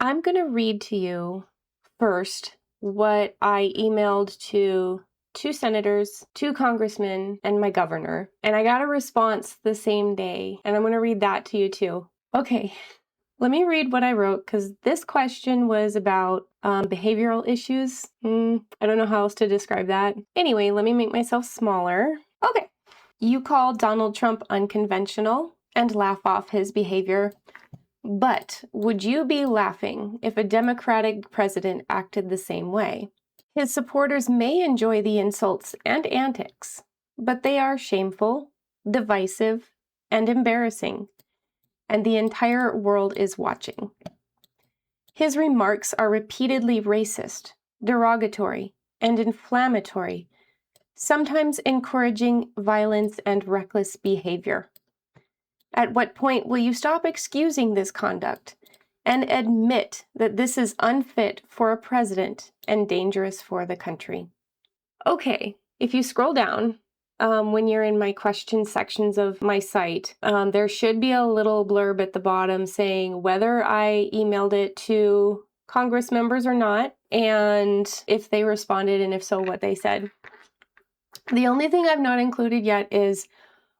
I'm going to read to you first what I emailed to 2 senators, 2 congressmen, and my governor. And I got a response the same day, and I'm going to read that to you too. Okay, let me read what I wrote, because this question was about behavioral issues. I don't know how else to describe that. Anyway, let me make myself smaller. Okay. You call Donald Trump unconventional and laugh off his behavior. But would you be laughing if a Democratic president acted the same way? His supporters may enjoy the insults and antics, but they are shameful, divisive, and embarrassing, and the entire world is watching. His remarks are repeatedly racist, derogatory, and inflammatory, sometimes encouraging violence and reckless behavior. At what point will you stop excusing this conduct and admit that this is unfit for a president and dangerous for the country? Okay, if you scroll down, when you're in my question sections of my site, there should be a little blurb at the bottom saying whether I emailed it to Congress members or not, and if they responded, and if so, what they said. The only thing I've not included yet is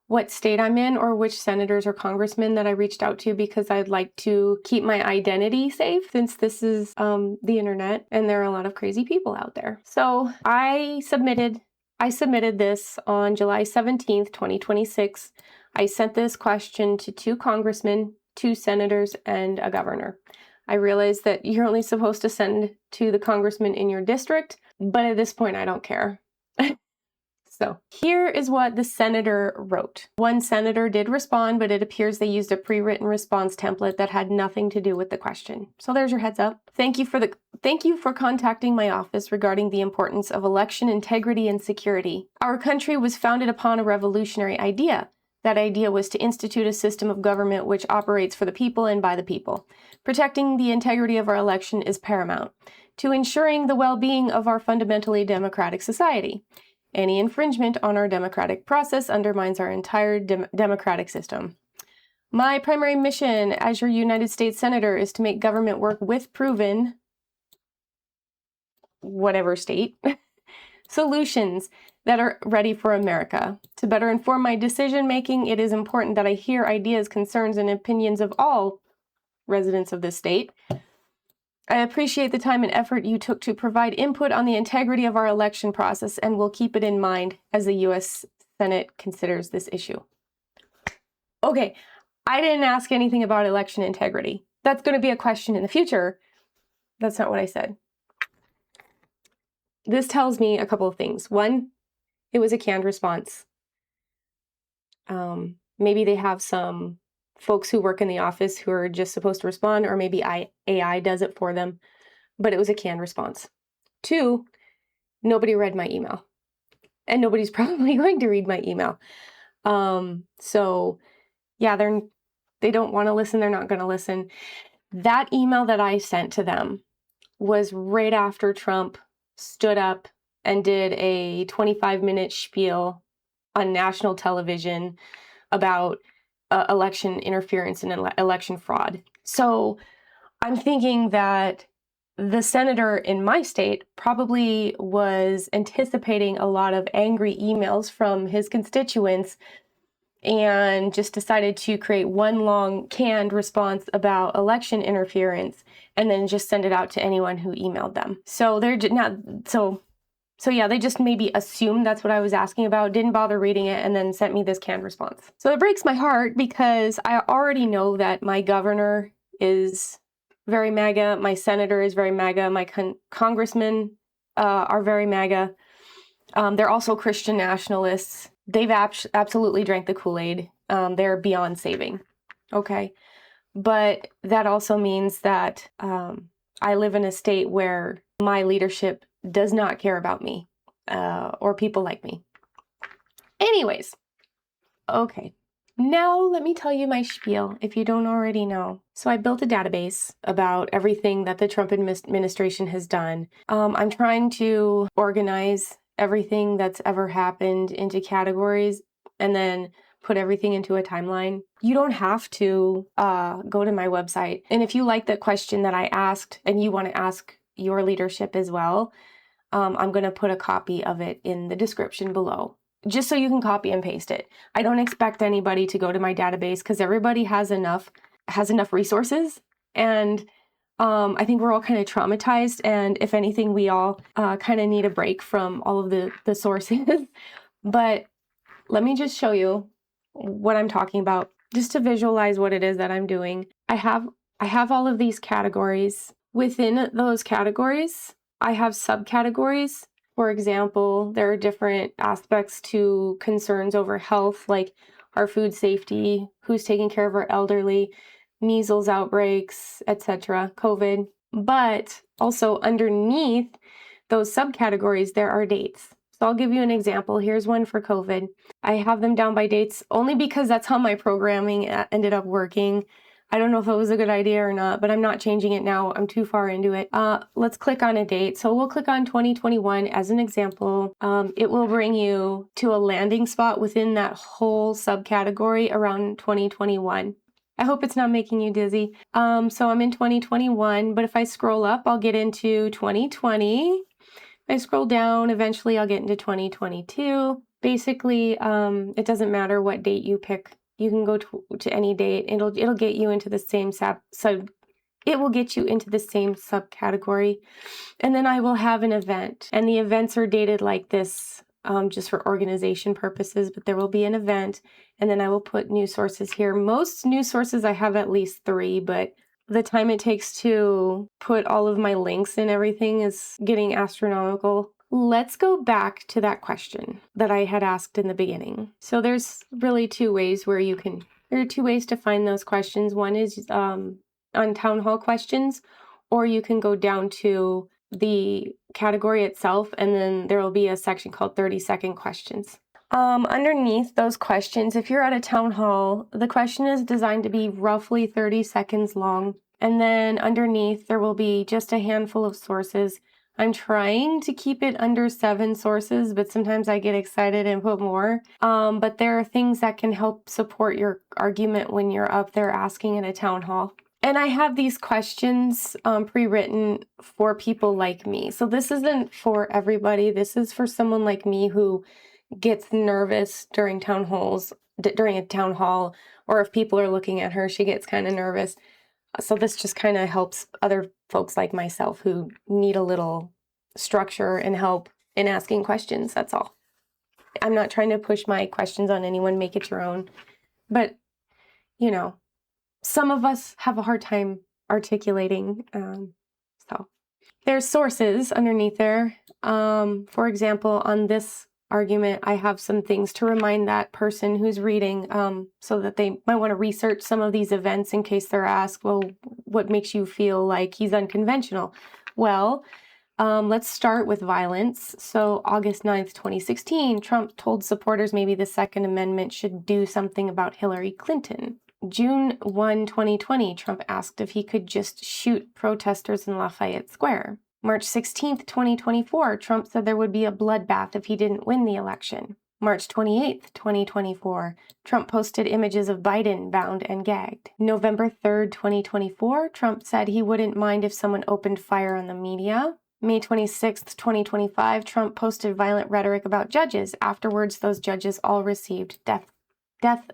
what state I'm in or which senators or congressmen that I reached out to, because I'd like to keep my identity safe since this is the internet and there are a lot of crazy people out there. So I submitted this on July 17th, 2026. I sent this question to 2 congressmen, 2 senators, and a governor. I realized that you're only supposed to send to the congressman in your district, but at this point I don't care. So here is what the senator wrote. One senator did respond, but it appears they used a pre-written response template that had nothing to do with the question. So there's your heads up. Thank you for contacting my office regarding the importance of election integrity and security. Our country was founded upon a revolutionary idea. That idea was to institute a system of government which operates for the people and by the people. Protecting the integrity of our election is paramount to ensuring the well-being of our fundamentally democratic society. Any infringement on our democratic process undermines our entire democratic system. My primary mission as your United States Senator is to make government work with proven, whatever state, solutions that are ready for America. To better inform my decision-making, it is important that I hear ideas, concerns, and opinions of all residents of this state. I appreciate the time and effort you took to provide input on the integrity of our election process and will keep it in mind as the U.S. Senate considers this issue. Okay, I didn't ask anything about election integrity. That's going to be a question in the future. That's not what I said. This tells me a couple of things. One, it was a canned response. Maybe they have some folks who work in the office who are just supposed to respond, or maybe AI does it for them, but it was a canned response. 2, nobody read my email, and nobody's probably going to read my email. So yeah, they don't want to listen. They're not going to listen. That email that I sent to them was right after Trump stood up and did a 25-minute spiel on national television about election interference and election fraud. So I'm thinking that the senator in my state probably was anticipating a lot of angry emails from his constituents and just decided to create one long canned response about election interference and then just send it out to anyone who emailed them. So they're not So yeah, they just maybe assumed that's what I was asking about, didn't bother reading it, and then sent me this canned response. So it breaks my heart because I already know that my governor is very MAGA, my senator is very MAGA, my congressmen are very MAGA. They're also Christian nationalists. They've absolutely drank the Kool-Aid. They're beyond saving, okay? But that also means that I live in a state where my leadership does not care about me or people like me. Anyways, okay. Now let me tell you my spiel if you don't already know. So I built a database about everything that the Trump administration has done. I'm trying to organize everything that's ever happened into categories and then put everything into a timeline. You don't have to go to my website. And if you like the question that I asked and you want to ask your leadership as well, I'm going to put a copy of it in the description below, just so you can copy and paste it. I don't expect anybody to go to my database because everybody has enough resources. And I think we're all kind of traumatized. And if anything, we all kind of need a break from all of the sources. But let me just show you what I'm talking about, just to visualize what it is that I'm doing. I have all of these categories. Within those categories, I have subcategories. For example, there are different aspects to concerns over health, like our food safety, who's taking care of our elderly, measles outbreaks, etc., COVID. But also underneath those subcategories, there are dates. So I'll give you an example. Here's one for COVID. I have them down by dates only because that's how my programming ended up working. I don't know if it was a good idea or not, but I'm not changing it now. I'm too far into it. Let's click on a date. So we'll click on 2021 as an example. It will bring you to a landing spot within that whole subcategory around 2021. I hope it's not making you dizzy. So I'm in 2021, but if I scroll up, I'll get into 2020. If I scroll down, eventually I'll get into 2022. Basically, it doesn't matter what date you pick. You can go to any date. It'll get you into the same it will get you into the same subcategory. And then I will have an event. And the events are dated like this, just for organization purposes, but there will be an event. And then I will put news sources here. Most news sources, I have at least 3, but the time it takes to put all of my links and everything is getting astronomical. Let's go back to that question that I had asked in the beginning. So there's really 2 ways where there are 2 ways to find those questions. One is on town hall questions, or you can go down to the category itself, and then there will be a section called 30-second questions. Underneath those questions, if you're at a town hall, the question is designed to be roughly 30 seconds long. And then underneath, there will be just a handful of sources. I'm trying to keep it under 7 sources, but sometimes I get excited and put more. But there are things that can help support your argument when you're up there asking in a town hall. And I have these questions pre-written for people like me. So this isn't for everybody. This is for someone like me who gets nervous during during a town hall, or if people are looking at her, she gets kind of nervous. So this just kind of helps other folks like myself who need a little structure and help in asking questions. That's all. I'm not trying to push my questions on anyone, make it your own. But, some of us have a hard time articulating. So there's sources underneath there. For example, on this argument, I have some things to remind that person who's reading, so that they might want to research some of these events in case they're asked, well, what makes you feel like he's unconventional? Well, let's start with violence. So August 9th, 2016, Trump told supporters maybe the Second Amendment should do something about Hillary Clinton. June 1, 2020, Trump asked if he could just shoot protesters in Lafayette Square. March 16th, 2024, Trump said there would be a bloodbath if he didn't win the election. March 28th, 2024, Trump posted images of Biden bound and gagged. November 3rd, 2024, Trump said he wouldn't mind if someone opened fire on the media. May 26th, 2025, Trump posted violent rhetoric about judges. Afterwards, those judges all received death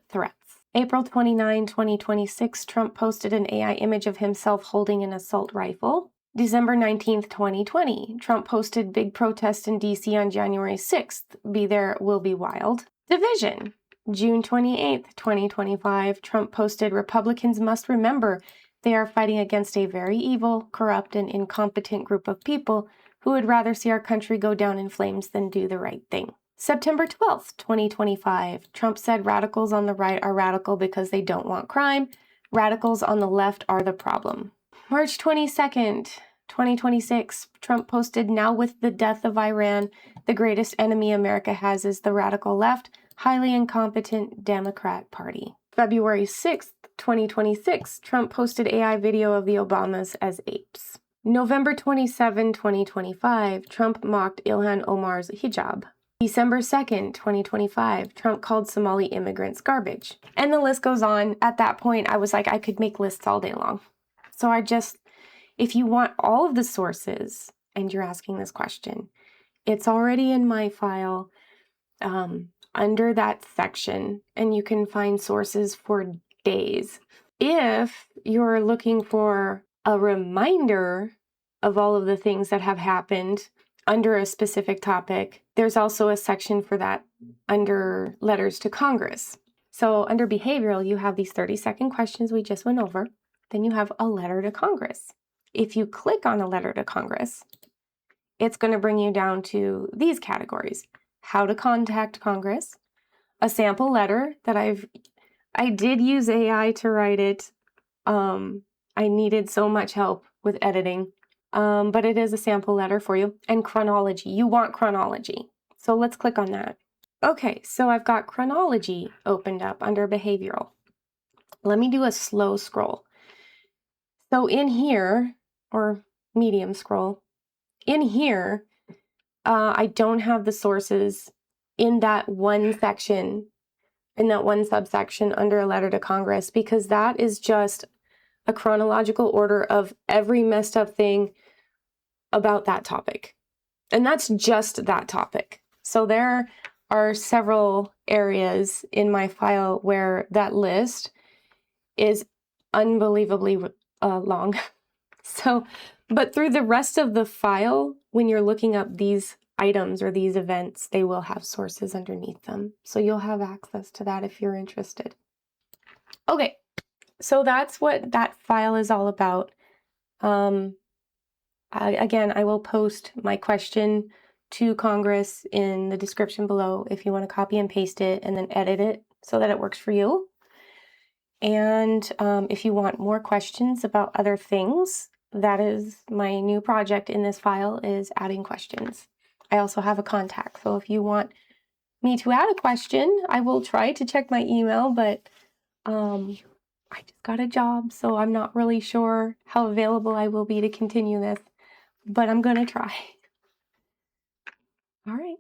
threats. April 29, 2026, Trump posted an AI image of himself holding an assault rifle. December 19th, 2020, Trump posted big protest in D.C. on January 6th. Be there, will be wild. Division. June 28th, 2025, Trump posted Republicans must remember they are fighting against a very evil, corrupt, and incompetent group of people who would rather see our country go down in flames than do the right thing. September 12th, 2025, Trump said radicals on the right are radical because they don't want crime. Radicals on the left are the problem. March 22nd, 2026, Trump posted, now with the death of Iran, the greatest enemy America has is the radical left, highly incompetent Democrat Party. February 6th, 2026, Trump posted AI video of the Obamas as apes. November 27, 2025, Trump mocked Ilhan Omar's hijab. December 2nd, 2025, Trump called Somali immigrants garbage. And the list goes on. At that point, I was like, I could make lists all day long. So if you want all of the sources and you're asking this question, it's already in my file under that section, and you can find sources for days. If you're looking for a reminder of all of the things that have happened under a specific topic, there's also a section for that under letters to Congress. So under behavioral, you have these 30-second questions we just went over. Then you have a letter to Congress. If you click on a letter to Congress, it's going to bring you down to these categories: how to contact Congress, a sample letter that I did use AI to write it. I needed so much help with editing, but it is a sample letter for you. And chronology. You want chronology. So let's click on that. Okay, so I've got chronology opened up under behavioral. Let me do a slow scroll. So in here, or medium scroll, in here, I don't have the sources in that one section, in that one subsection under a letter to Congress, because that is just a chronological order of every messed up thing about that topic. And that's just that topic. So there are several areas in my file where that list is unbelievably long. But through the rest of the file, when you're looking up these items or these events, they will have sources underneath them. So you'll have access to that if you're interested. Okay, so that's what that file is all about. Again, I will post my question to Congress in the description below if you want to copy and paste it and then edit it so that it works for you. And if you want more questions about other things, that is my new project in this file, is adding questions. I also have a contact. So if you want me to add a question, I will try to check my email, but I just got a job, so I'm not really sure how available I will be to continue this, but I'm going to try. All right.